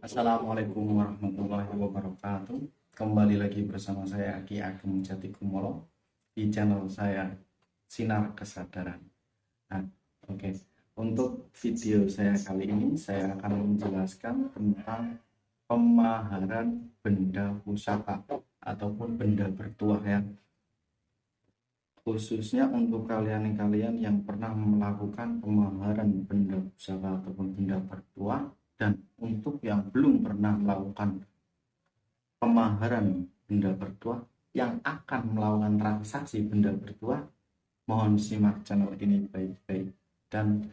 Assalamualaikum warahmatullahi wabarakatuh. Kembali lagi bersama saya Aki Ageng Jatikumolo di channel saya Sinar Kesadaran. Nah, oke. Untuk video saya kali ini saya akan menjelaskan tentang pemaharan benda pusaka ataupun benda bertuah ya. Khususnya untuk kalian-kalian yang pernah melakukan pemaharan benda pusaka ataupun benda bertuah, dan untuk yang belum pernah melakukan pemaharan benda bertuah yang akan melakukan transaksi benda bertuah, mohon simak channel ini baik-baik dan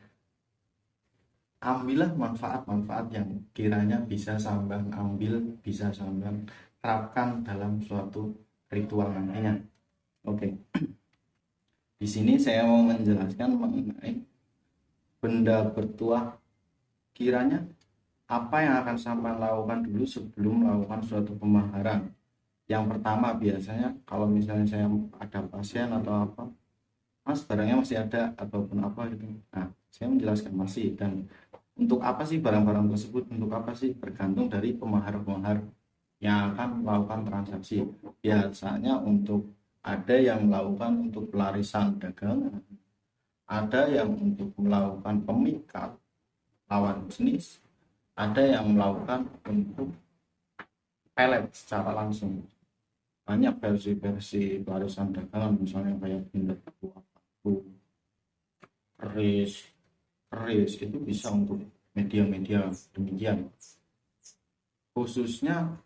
ambillah manfaat-manfaat yang kiranya bisa sambil ambil, bisa sambil terapkan dalam suatu ritual nantinya. Oke. Di sini saya mau menjelaskan mengenai benda bertuah, kiranya apa yang akan sampai lakukan dulu sebelum melakukan suatu pemaharan. Yang pertama, biasanya kalau misalnya saya ada pasien atau apa, mas barangnya masih ada ataupun apa gitu, nah saya menjelaskan masih, dan untuk apa sih barang-barang tersebut, untuk apa sih, bergantung dari pemahar-pemahar yang akan melakukan transaksi. Biasanya untuk ada yang melakukan untuk pelarisan dagangan, ada yang untuk melakukan pemikat lawan jenis, ada yang melakukan untuk pelet secara langsung. Banyak versi-versi pelarisan dagangan, misalnya kayak benda bertuah paku, keris. Keris itu bisa untuk media-media demikian. Khususnya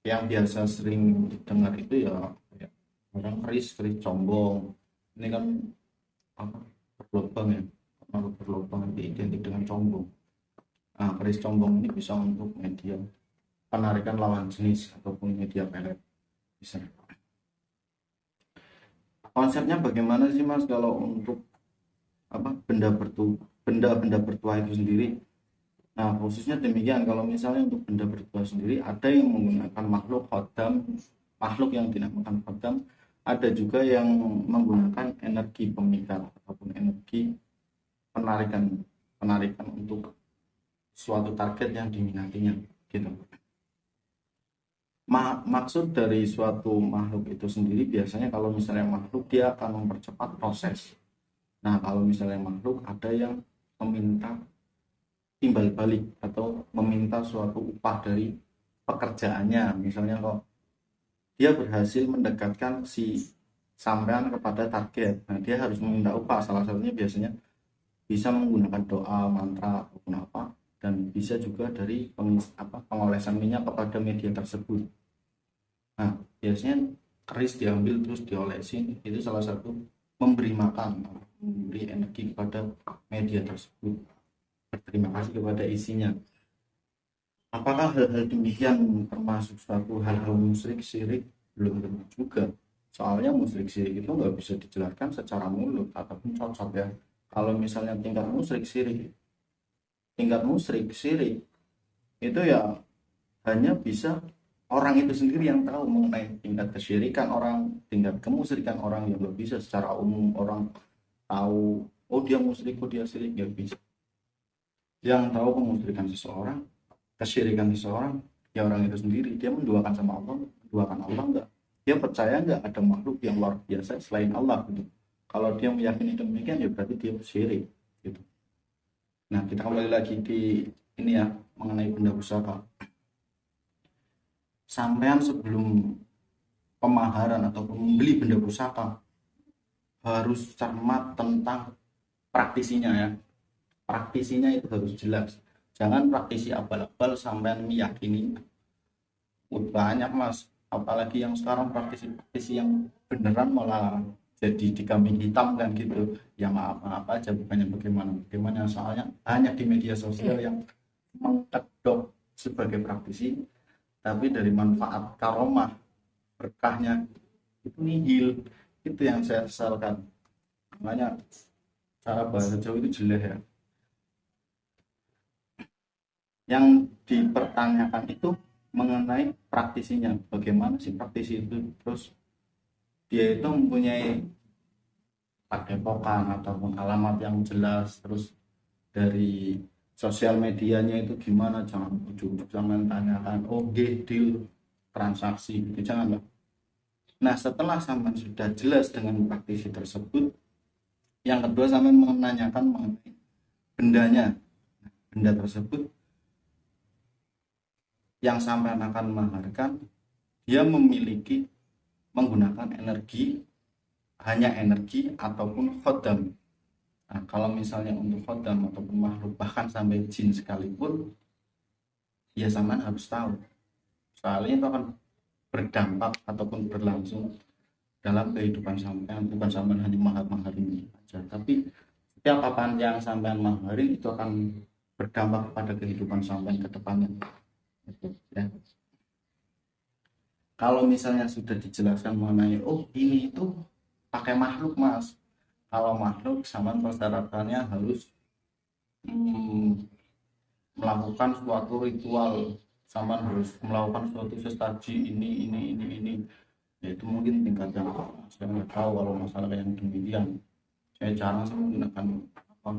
yang biasa sering didengar itu ya orang keris combong. Ini kan apa, berlubang ya, kalau berlubang identik dengan combong. Nah, keris combong ini bisa untuk media penarikan lawan jenis ataupun media pelet. Bisa. Konsepnya bagaimana sih mas kalau untuk apa benda-benda bertuah itu sendiri? Nah, khususnya demikian. Kalau misalnya untuk benda bertuah sendiri, ada yang menggunakan makhluk khodam, makhluk yang dinamakan khodam, ada juga yang menggunakan energi pemikat ataupun energi penarikan untuk suatu target yang diminatinya gitu. Maksud dari suatu makhluk itu sendiri, biasanya kalau misalnya makhluk dia akan mempercepat proses. Nah, kalau misalnya makhluk ada yang meminta timbal balik atau meminta suatu upah dari pekerjaannya, misalnya kok dia berhasil mendekatkan si sampean kepada target, nah dia harus meminta upah. Salah satunya biasanya bisa menggunakan doa, mantra ataupun apa, dan bisa juga dari pengolesan minyak kepada media tersebut. Nah, biasanya keris diambil terus diolesin, itu salah satu memberi makan, memberi energi kepada media tersebut, berterima kasih kepada isinya. Apakah hal-hal demikian termasuk suatu hal-hal musyrik syirik? Belum tentu juga. Soalnya musyrik syirik itu nggak bisa dijelaskan secara mulut ataupun cocok ya. Kalau misalnya tingkat musyrik syirik itu ya hanya bisa orang itu sendiri yang tahu mengenai tingkat kesyirikan orang, tingkat kemusyrikan orang, yang nggak bisa secara umum orang tahu, oh dia musyrik, oh dia syirik, nggak bisa. Yang tahu kemusyrikan seseorang, kesyirikan seseorang, ya orang itu sendiri. Dia menduakan sama Allah, menduakan Allah enggak, dia percaya enggak ada makhluk yang luar biasa selain Allah gitu. Kalau dia meyakini demikian ya berarti dia syirik gitu. Nah, kita kembali lagi di ini ya, mengenai benda pusaka. Sampean sebelum pemaharan atau membeli benda pusaka harus cermat tentang praktisinya ya. Praktisinya itu harus jelas. Jangan praktisi abal-abal sampean meyakini. Banyak mas, apalagi yang sekarang praktisi yang beneran malah jadi dikambing hitam kan gitu. Ya maaf aja, bukannya bagaimana, soalnya banyak di media sosial yang mengkedok sebagai praktisi, tapi dari manfaat karomah berkahnya itu nihil. Itu yang saya sesalkan. Makanya cara bahasa Jawa itu jelek ya. Yang dipertanyakan itu mengenai praktisinya, bagaimana sih praktisi itu, terus dia itu mempunyai padepokan ataupun alamat yang jelas, terus dari sosial medianya itu gimana, jangan ujuk-ujuk sampean tanyakan oh deal transaksi itu janganlah. Nah setelah sampean sudah jelas dengan praktisi tersebut, yang kedua sampean menanyakan mengenai bendanya. Benda tersebut yang sampean akan maharkan, dia memiliki menggunakan energi, hanya energi ataupun khodam. Nah, kalau misalnya untuk khodam ataupun makhluk bahkan sampai jin sekalipun, ya sampean harus tahu. Soalnya itu akan berdampak ataupun berlangsung dalam kehidupan sampean, bukan sampean hanya mahar ini aja, tapi setiap apapun yang sampean mahari itu akan berdampak pada kehidupan sampean ke depannya. Gitu, ya. Kalau misalnya sudah dijelaskan mengenai oh ini itu pakai makhluk mas, kalau makhluk sama persyaratannya harus melakukan suatu ritual, sama harus melakukan suatu sesaji ini, yaitu mungkin tingkat yang saya nggak tahu kalau masalah yang demikian. Saya jarang sih menggunakan apa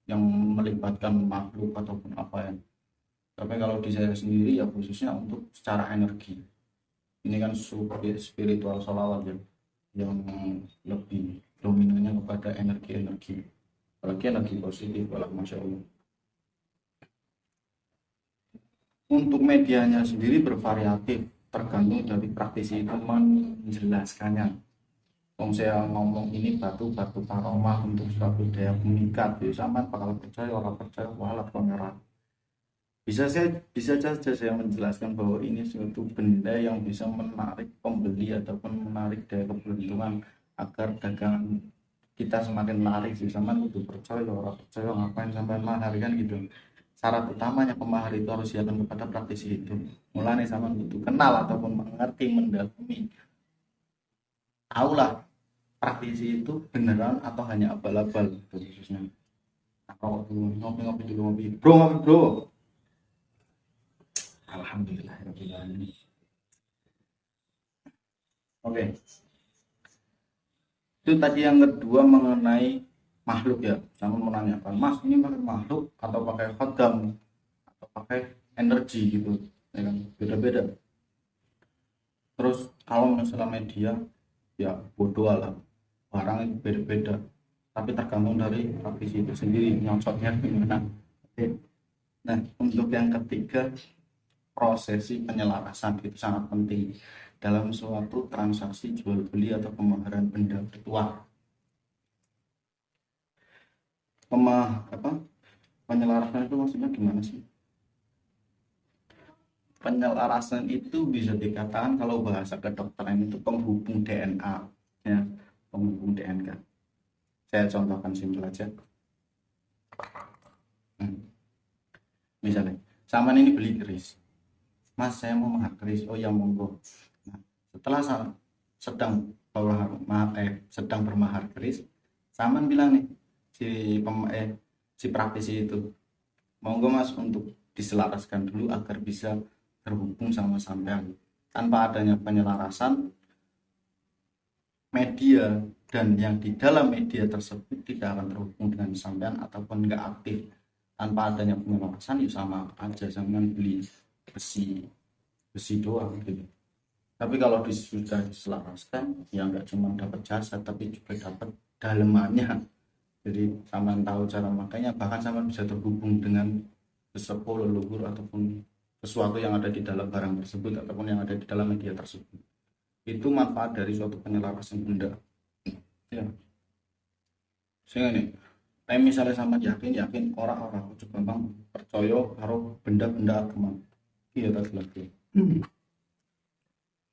yang melibatkan makhluk ataupun apa ya, tapi kalau di saya sendiri ya khususnya untuk secara energi, ini kan spiritual solawat ya, yang lebih dominannya kepada energi, apalagi energi positif, walau masya Allah. Untuk medianya sendiri bervariatif, tergantung dari praktisi itu menjelaskannya. Kalau saya ngomong ini batu karomah untuk suatu daya mengikat, ya sama bakal percaya orang percaya walat pangeran. Bisa saja saya menjelaskan bahwa ini suatu benda yang bisa menarik pembeli ataupun menarik daya keberuntungan agar dagangan kita semakin laris. Sama itu percaya orang percaya ngapain sampai mahar kan gitu. Syarat utamanya pemahar itu harus siapkan kepada praktisi itu. Mulanya sama butuh kenal ataupun mengerti, mendalami, tahulah praktisi itu beneran atau hanya abal-abal gitu, khususnya. Kalau ngopi dulu bro. Alhamdulillah. Oke. Itu tadi yang kedua mengenai makhluk ya. Sama menanyakan, mas ini pakai makhluk atau pakai khodam atau pakai energi gitu, ya kan? Beda-beda. Terus kalau masalah media ya bodoh lah, barang itu beda-beda, tapi tergantung dari praktisi itu sendiri nyocoknya gimana. Oke. Nah untuk yang ketiga, prosesi penyelarasan itu sangat penting dalam suatu transaksi jual beli atau pemaharan benda virtual. Penyelarasan itu maksudnya gimana sih? Penyelarasan itu bisa dikatakan kalau bahasa kedokteran itu penghubung DNA ya, penghubung DNK. Saya contohkan simpel aja. Misalnya sama ini beli keris, mas saya mau mahar keris, oh ya monggo. Nah, setelah sedang bermahar keris, Saman bilang nih si praktisi itu, monggo mas untuk diselaraskan dulu agar bisa terhubung sama sampean. Tanpa adanya penyelarasan, media dan yang di dalam media tersebut tidak akan terhubung dengan sampean ataupun nggak aktif. Tanpa adanya penyelarasan ya sama aja sampean beli besi doang gitu. Tapi kalau sudah diselaraskan ya nggak cuma dapat jasa tapi juga dapat dalemannya. Jadi sampean tahu cara makanya, bahkan sampean bisa terhubung dengan sesepuh leluhur ataupun sesuatu yang ada di dalam barang tersebut ataupun yang ada di dalam media tersebut. Itu manfaat dari suatu penyelarasan benda ya. Sehingga nih misalnya sama yakin orang-orang coba bang percaya karo benda-benda agama iya tadi lagi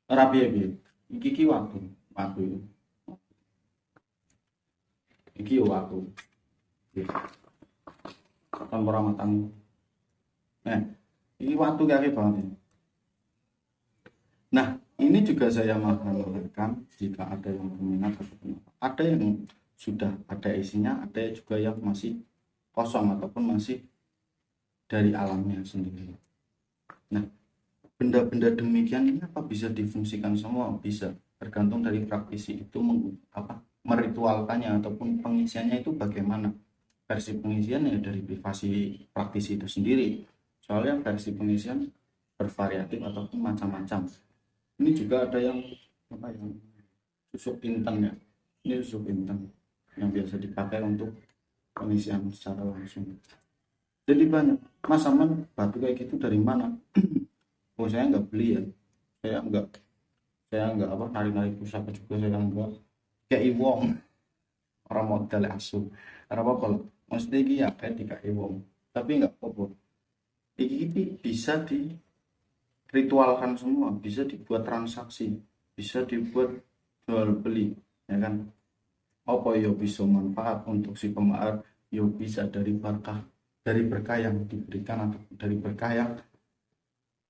rapi iki waktu iki waktu kapan peramatan ini waktu kayak banget. Nah ini juga saya mengatakan jika ada yang berminat, ada yang sudah ada isinya, ada juga yang masih kosong ataupun masih dari alamnya sendiri. Nah benda-benda demikian ini apa bisa difungsikan semua? Bisa, tergantung dari praktisi itu meritualkannya ataupun pengisiannya itu bagaimana. versi pengisian ya dari privasi praktisi itu sendiri. Soalnya versi pengisian bervariatif ataupun macam-macam. Ini juga ada yang apa yang susuk inten ya. Ini susuk inten yang biasa dipakai untuk pengisian secara langsung. Jadi banyak. Mas Aman batu kayak gitu dari mana? Oh saya nggak beli ya. Saya nggak apa nari-nari pusaka juga saya nggak. Kayak Iwong orang modal asu. Karena apa kalau mesti iki ya kayak kayak Iwong. Tapi nggak apa-apa. Iki bisa diritualkan semua, bisa dibuat transaksi, bisa dibuat jual beli, ya kan? Apa yo bisa manfaat untuk si pemaar, yo bisa dari berkah yang diberikan atau dari berkah yang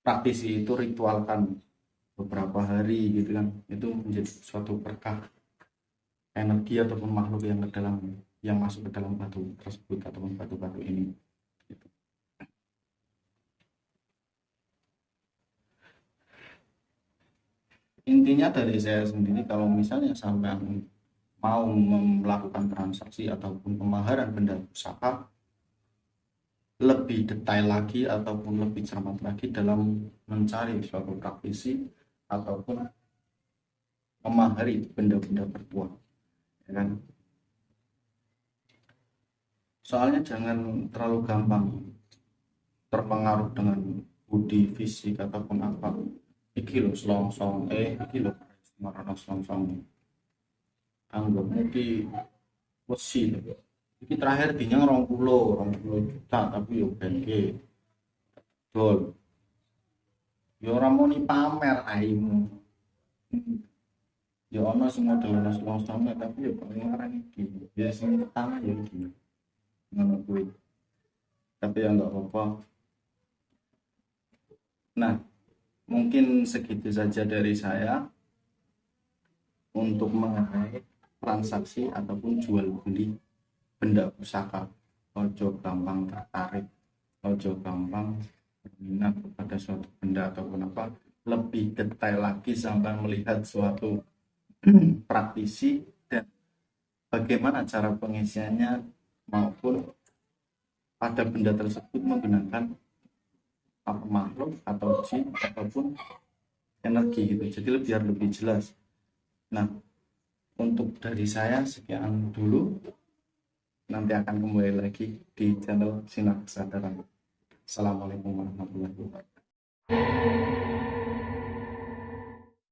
praktisi itu ritualkan beberapa hari gitu kan, itu menjadi suatu berkah energi ataupun makhluk yang ke dalam yang masuk ke dalam batu tersebut ataupun batu-batu ini gitu. Intinya dari saya sendiri, kalau misalnya sampai mau melakukan transaksi ataupun pemaharan benda pusaka, lebih detail lagi ataupun lebih cermat lagi dalam mencari suatu praktisi ataupun memahari benda-benda virtual, ya kan? Soalnya jangan terlalu gampang terpengaruh dengan budi fisik ataupun apa. Iki lo selongsong, iki lo marana selongsong. Anggap iki wesi lho. Iki terakhir dinyang 20 juta tapi yo bengke. Dol. Yo ora muni pamer aimu. Yo ono sing model selongsong tapi yo paling larang iki. Ya sing pertama yo iki. Ngono kuwi. Tapi ya nggak apa-apa. Nah, mungkin segitu saja dari saya untuk mengenai transaksi ataupun jual beli benda pusaka. Ojo gampang tertarik, ojo gampang berminat kepada suatu benda ataupun apa, lebih detail lagi sampai melihat suatu praktisi dan bagaimana cara pengisiannya maupun pada benda tersebut menggunakan apa makhluk atau jin ataupun energi gitu, jadi biar lebih jelas. Nah, untuk dari saya sekian dulu, nanti akan kembali lagi di channel Sinar Kesadaran. Assalamualaikum warahmatullahi wabarakatuh.